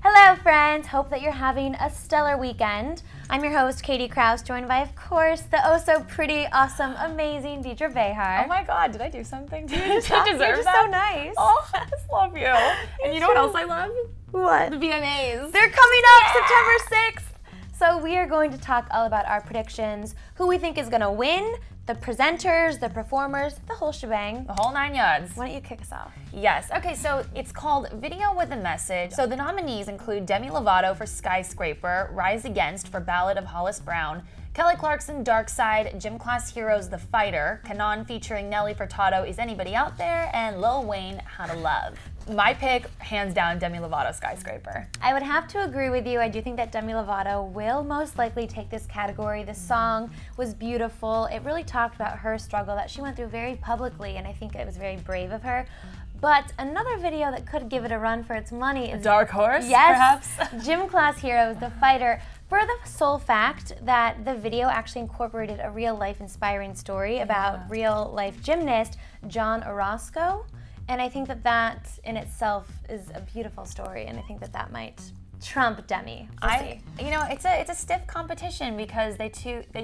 Hello friends, hope that you're having a stellar weekend. I'm your host, Katie Krause, joined by, of course, the oh so pretty, awesome, amazing Deidre Behar. Oh my god, did I do something to you? You're just so nice. Oh, I just love you. And you know what else I love? What? The VMAs. They're coming up September 6th. So we are going to talk all about our predictions, who we think is going to win, the presenters, the performers, the whole shebang. The whole 9 yards. Why don't you kick us off? Yes. Okay, so it's called Video with a Message. So the nominees include Demi Lovato for Skyscraper, Rise Against for Ballad of Hollis Brown, Kelly Clarkson, Dark Side, Gym Class Heroes, The Fighter, Kanon featuring Nelly Furtado, Is Anybody Out There, and Lil Wayne, How to Love. My pick, hands down, Demi Lovato, Skyscraper. I would have to agree with you. I do think that Demi Lovato will most likely take this category. The song was beautiful. It really talked about her struggle that she went through very publicly, and I think it was very brave of her. But another video that could give it a run for its money is Dark Horse, yes, perhaps? Gym Class Heroes, The Fighter, for the sole fact that the video actually incorporated a real-life inspiring story about real-life gymnast John Orozco. And I think that that in itself is a beautiful story, and I think that that might trump Demi. You know, it's a stiff competition because they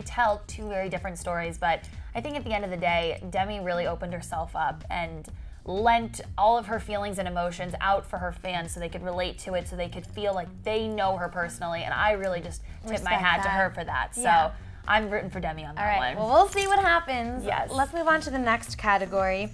tell two very different stories, but I think at the end of the day, Demi really opened herself up and lent all of her feelings and emotions out for her fans so they could relate to it, so they could feel like they know her personally, and I really just tip my hat to her for that. So I'm rooting for Demi on that one. Well, we'll see what happens. Yes. Let's move on to the next category.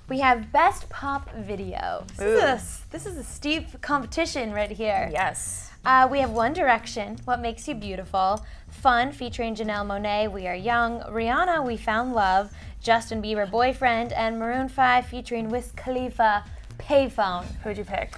We have Best Pop Video. This is a steep competition right here. Yes. We have One Direction, What Makes You Beautiful, Fun featuring Janelle Monáe, We Are Young, Rihanna, We Found Love, Justin Bieber, Boyfriend, and Maroon 5 featuring Wiz Khalifa, Payphone. Who'd you pick?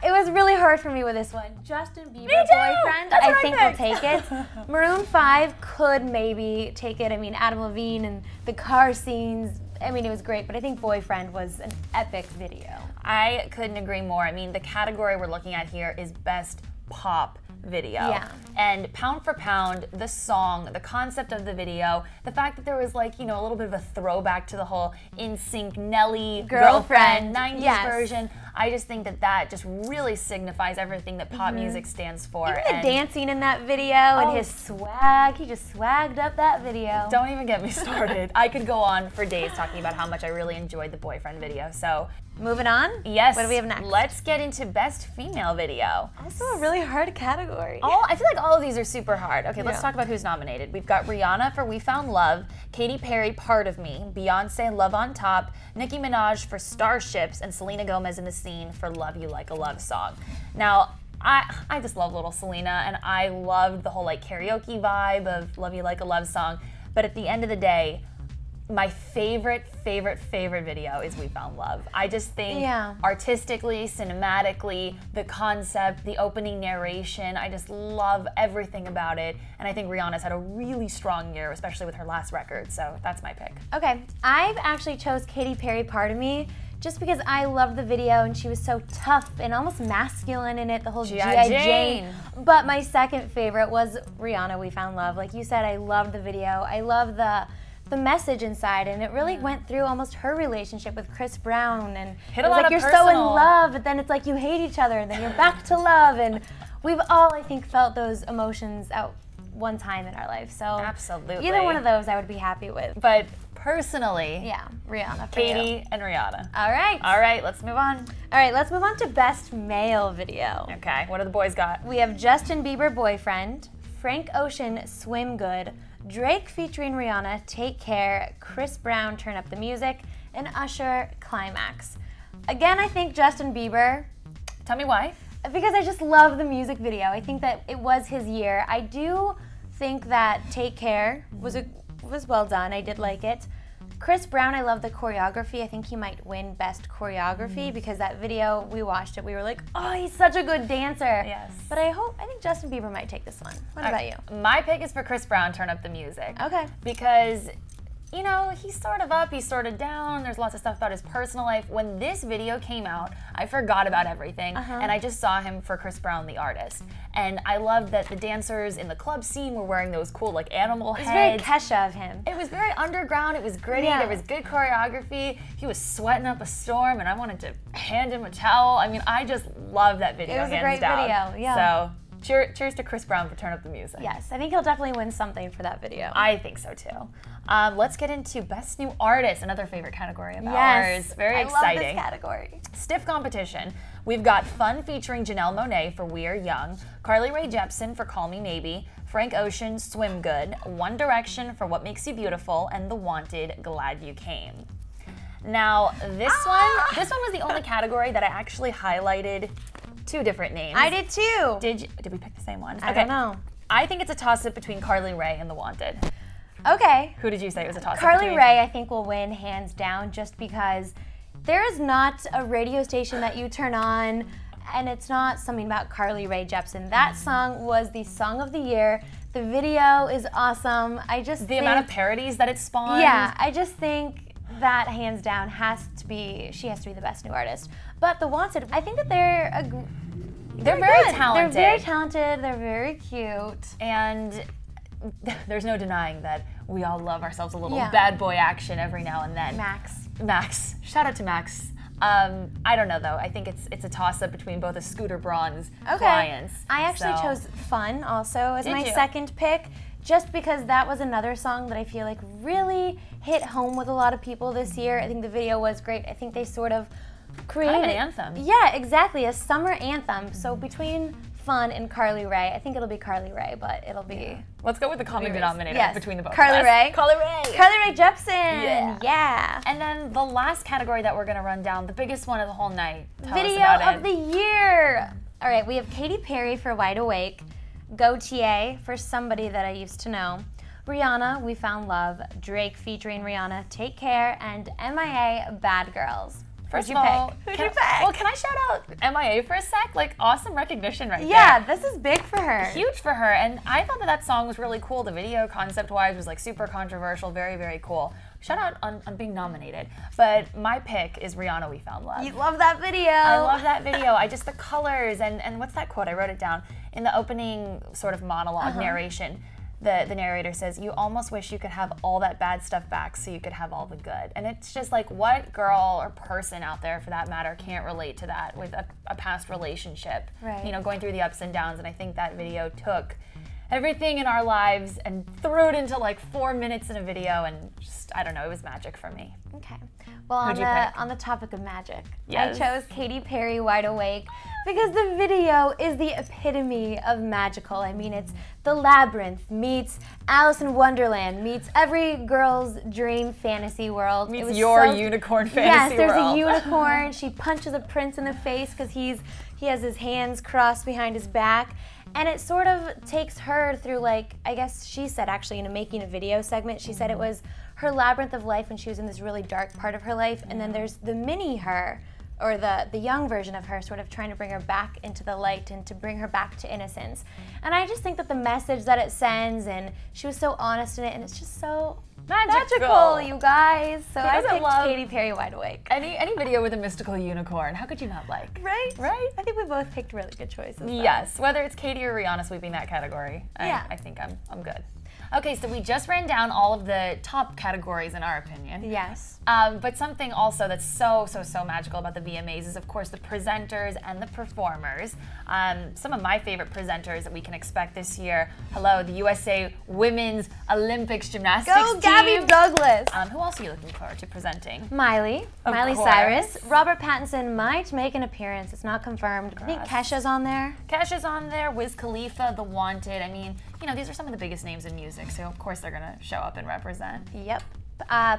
It was really hard for me with this one. Justin Bieber, Boyfriend, That's I think will take it. Maroon 5 could maybe take it. I mean, Adam Levine and the car scenes, I mean, it was great, but I think Boyfriend was an epic video. I couldn't agree more. I mean, the category we're looking at here is Best Pop Video. Yeah. And pound for pound, the song, the concept of the video, the fact that there was like, you know, a little bit of a throwback to the whole NSYNC Nelly girlfriend 90s version. I just think that that just really signifies everything that pop music stands for. Even the dancing in that video and his swag, he just swagged up that video. Don't even get me started. I could go on for days talking about how much I really enjoyed the Boyfriend video. So moving on? Yes. What do we have next? Let's get into Best Female Video. Also a really hard category. I feel like all of these are super hard. Okay, let's talk about who's nominated. We've got Rihanna for We Found Love, Katy Perry, Part of Me, Beyonce, Love on Top, Nicki Minaj for Starships, and Selena Gomez in the Scene for Love You Like a Love Song. Now, I just love little Selena, and I loved the whole like karaoke vibe of Love You Like a Love Song, but at the end of the day, my favorite video is We Found Love. I just think artistically, cinematically, the concept, the opening narration, I just love everything about it. And I think Rihanna's had a really strong year, especially with her last record, so that's my pick. Okay, I've actually chose Katy Perry, Part of Me, just because I loved the video and she was so tough and almost masculine in it, the whole G.I. Jane. But my second favorite was Rihanna, We Found Love. Like you said, I loved the video. I love the message inside, and it really went through almost her relationship with Chris Brown, and it was like you're so in love, but then it's like you hate each other, and then you're back to love, and we've all, I think, felt those emotions at one time in our life. So absolutely, either one of those I would be happy with. But personally, Rihanna. Katy and Rihanna. All right, let's move on. All right, let's move on to Best Male Video. Okay, what do the boys got? We have Justin Bieber, Boyfriend, Frank Ocean, Swim Good, Drake featuring Rihanna, Take Care, Chris Brown, Turn Up the Music, and Usher, Climax. Again, I think Justin Bieber. Tell me why. Because I just love the music video. I think that it was his year. I do think that Take Care was well done. I did like it. Chris Brown, I love the choreography. I think he might win Best Choreography because that video, we watched it, we were like, oh, he's such a good dancer. Yes. But I think Justin Bieber might take this one. What about you? My pick is for Chris Brown, Turn Up the Music. Okay. Because, you know, he's sort of up, he's sort of down, there's lots of stuff about his personal life. When this video came out, I forgot about everything, and I just saw him for Chris Brown, the artist. And I loved that the dancers in the club scene were wearing those cool, like, animal heads. It was very Kesha of him. It was very underground, it was gritty, there was good choreography, he was sweating up a storm, and I wanted to hand him a towel. I mean, I just love that video. It was hands a great down. video, yeah. So cheers to Chris Brown for Turn Up the Music. Yes, I think he'll definitely win something for that video. I think so too. Let's get into Best New Artist, another favorite category of ours. Very exciting. I love this category. Stiff competition. We've got Fun featuring Janelle Monáe for We Are Young, Carly Rae Jepsen for Call Me Maybe, Frank Ocean, Swim Good, One Direction for What Makes You Beautiful, and The Wanted, Glad You Came. Now, this one was the only category that I actually highlighted two different names. I did too. Did we pick the same ones? I don't know. I think it's a toss-up between Carly Rae and The Wanted. Okay. Who did you say it was a toss-up Carly between? Rae, I think, will win hands down just because there is not a radio station that you turn on and it's not something about Carly Rae Jepsen. That song was the song of the year. The video is awesome. The amount of parodies that it spawned. Yeah, I just think that hands down she has to be the best new artist. But The Wanted, I think that they're very talented. They're very talented. They're very cute. And there's no denying that we all love ourselves a little bad boy action every now and then. Max. Shout out to Max. I don't know though. I think it's a toss-up between both of Scooter Braun's clients. I actually chose Fun also as my second pick, just because that was another song that I feel like really hit home with a lot of people this year. I think the video was great. I think they sort of created kind of an anthem. Yeah, exactly, a summer anthem. So between Fun and Carly Rae, I think it'll be Carly Rae, but it'll be. Yeah. Let's go with the common denominator between the both Carly of us. Rae. Carly Rae. Carly Rae Jepsen. Yeah. And then the last category that we're gonna run down, the biggest one of the whole night. Video of the year. All right, we have Katy Perry for Wide Awake, Gautier for Somebody That I Used to Know, Rihanna, We Found Love, Drake featuring Rihanna, Take Care, and MIA, Bad Girls. First of all, who'd you pick? Well, can I shout out MIA for a sec? Like, awesome recognition right there. Yeah, this is big for her. Huge for her, and I thought that song was really cool. The video, concept-wise, was like super controversial, very, very cool. Shout out on being nominated. But my pick is Rihanna, We Found Love. You love that video. I love that video. The colors, and what's that quote? I wrote it down. In the opening sort of monologue narration, the narrator says, you almost wish you could have all that bad stuff back so you could have all the good. And it's just like, what girl or person out there, for that matter, can't relate to that with a past relationship? Right. You know, going through the ups and downs. And I think that video took everything in our lives and threw it into like 4 minutes in a video, and just, I don't know, it was magic for me. Okay. Well, on the topic of magic, yes. I chose Katy Perry, Wide Awake, because the video is the epitome of magical. I mean, it's the labyrinth meets Alice in Wonderland meets every girl's dream fantasy world. Meets your unicorn fantasy world. Yes, there's a unicorn. She punches a prince in the face because he has his hands crossed behind his back. And it sort of takes her through, like, I guess she said actually in a making a video segment, she said it was her labyrinth of life when she was in this really dark part of her life. And then there's the mini her, or the young version of her, sort of trying to bring her back into the light and to bring her back to innocence. And I just think that the message that it sends, and she was so honest in it, and it's just so magical, you guys. So I picked Katy Perry, Wide Awake. Any video with a mystical unicorn, how could you not like? Right? Right? I think we both picked really good choices. Though. Yes, whether it's Katy or Rihanna sweeping that category, I think I'm good. Okay, so we just ran down all of the top categories in our opinion. Yes. But something also that's so magical about the VMAs is, of course, the presenters and the performers. Some of my favorite presenters that we can expect this year. Hello, the USA Women's Olympics Gymnastics Go, Gabby Douglas! Who else are you looking forward to presenting? Miley course. Cyrus. Robert Pattinson might make an appearance. It's not confirmed. I think Kesha's on there. Kesha's on there. Wiz Khalifa, The Wanted. I mean, you know, these are some of the biggest names in music, so of course they're gonna show up and represent. Yep.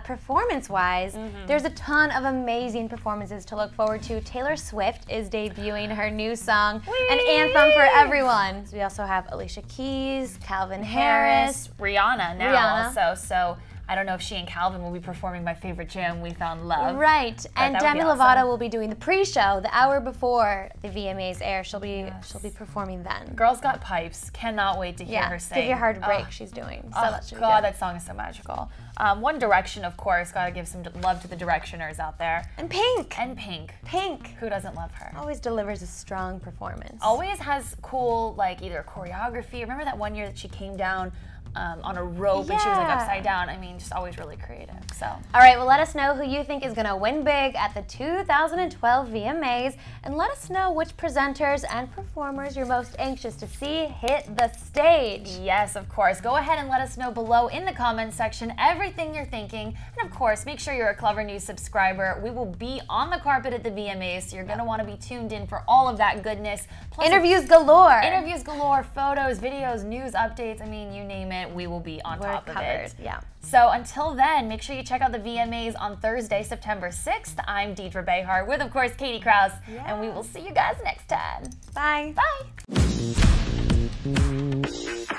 Performance-wise, there's a ton of amazing performances to look forward to. Taylor Swift is debuting her new song, An Anthem for Everyone. So we also have Alicia Keys, Calvin Harris, Rihanna now also. So I don't know if she and Calvin will be performing my favorite jam, We Found Love. Right, and Demi Lovato will be doing the pre-show the hour before the VMAs air. She'll be performing then. Girls Got Pipes. Cannot wait to hear her sing. Give Your Heart a Break. She's doing. So that should be good. That song is so magical. One Direction, of course. Gotta give some love to the Directioners out there. And Pink. Pink. Who doesn't love her? Always delivers a strong performance. Always has cool, like, either choreography. Remember that one year that she came down on a rope and she was like upside down. I mean, just always really creative. So. All right, well, let us know who you think is gonna win big at the 2012 VMAs, and let us know which presenters and performers you're most anxious to see hit the stage. Yes, of course. Go ahead and let us know below in the comments section everything you're thinking, and of course, make sure you're a Clevver News subscriber. We will be on the carpet at the VMAs, so you're gonna want to be tuned in for all of that goodness. Plus, interviews galore. Interviews galore, photos, videos, news updates. I mean, you name it. We will be on top of it. Yeah. So until then, make sure you check out the VMAs on Thursday, September 6th. I'm Deidre Behar with, of course, Katy Krause. And we will see you guys next time. Bye. Bye.